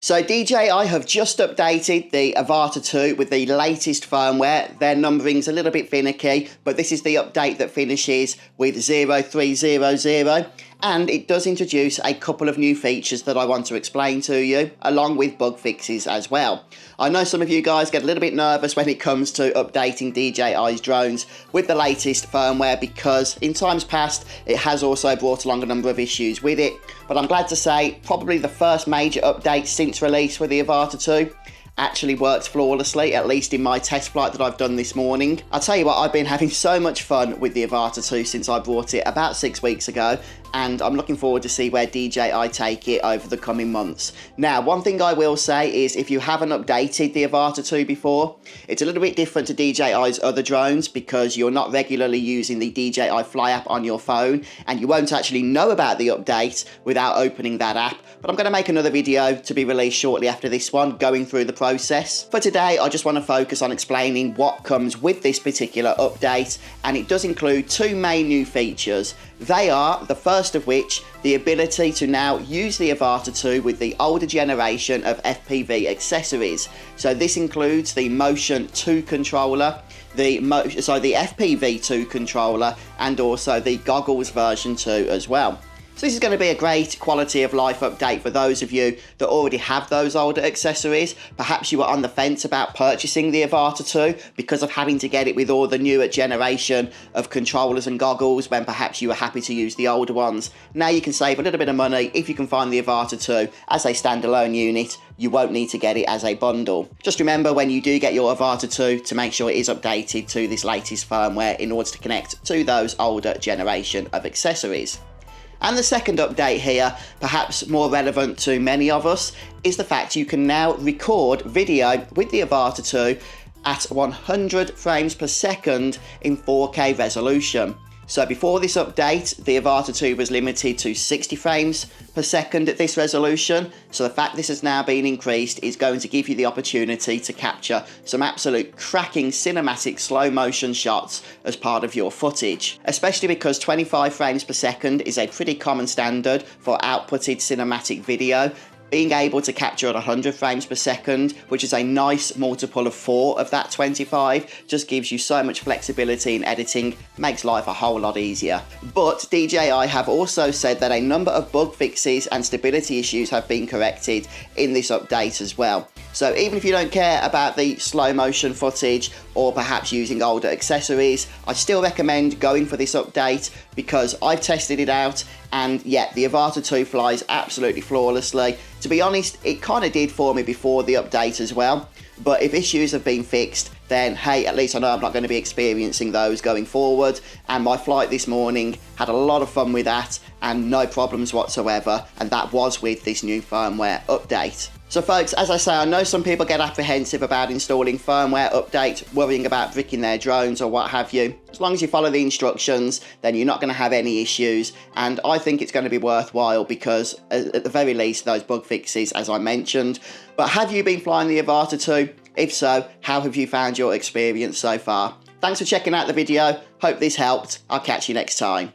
So DJI have just updated the Avata 2 with the latest firmware. Their numbering's a little bit finicky, but this is the update that finishes with 0300, and it does introduce a couple of new features that I want to explain to you, along with bug fixes as well. I know some of you guys get a little bit nervous when it comes to updating DJI's drones with the latest firmware because in times past it has also brought along a number of issues with it, but I'm glad to say probably the first major update since release for the Avata 2 actually works flawlessly, at least in my test flight that I've done this morning. I'll tell you what, I've been having so much fun with the Avata 2 since I brought it about 6 weeks ago, and I'm looking forward to see where DJI take it over the coming months. Now, one thing I will say is if you haven't updated the Avata 2 before, it's a little bit different to DJI's other drones because you're not regularly using the DJI Fly app on your phone, and you won't actually know about the update without opening that app. But I'm going to make another video to be released shortly after this one, going through the process. For today, I just want to focus on explaining what comes with this particular update, and it does include two main new features. They are, the first of which, the ability to now use the Avata 2 with the older generation of FPV accessories. So this includes the Motion 2 controller, the FPV 2 controller, and also the Goggles version 2 as well. So this is going to be a great quality of life update for those of you that already have those older accessories. Perhaps you were on the fence about purchasing the Avata 2 because of having to get it with all the newer generation of controllers and goggles when perhaps you were happy to use the older ones. Now you can save a little bit of money if you can find the Avata 2 as a standalone unit. You won't need to get it as a bundle. Just remember when you do get your Avata 2 to make sure it is updated to this latest firmware in order to connect to those older generation of accessories. And the second update here, perhaps more relevant to many of us, is the fact you can now record video with the Avata 2 at 100 frames per second in 4K resolution. So before this update, the Avata 2 was limited to 60 frames per second at this resolution. So the fact this has now been increased is going to give you the opportunity to capture some absolute cracking cinematic slow motion shots as part of your footage. Especially because 25 frames per second is a pretty common standard for outputted cinematic video. Being able to capture at 100 frames per second, which is a nice multiple of 4 of that 25, just gives you so much flexibility in editing, makes life a whole lot easier. But DJI have also said that a number of bug fixes and stability issues have been corrected in this update as well. So even if you don't care about the slow motion footage or perhaps using older accessories, I still recommend going for this update because I've tested it out, and yeah, the Avata 2 flies absolutely flawlessly. To be honest, it kind of did for me before the update as well, but if issues have been fixed, then hey, at least I know I'm not going to be experiencing those going forward. And my flight this morning had a lot of fun with that and no problems whatsoever, and that was with this new firmware update. So folks, as I say, I know some people get apprehensive about installing firmware update, worrying about bricking their drones or what have you. As long as you follow the instructions, then you're not going to have any issues, and I think it's going to be worthwhile because at the very least those bug fixes as I mentioned. But have you been flying the Avata 2? If so, how have you found your experience so far? Thanks for checking out the video, hope this helped, I'll catch you next time.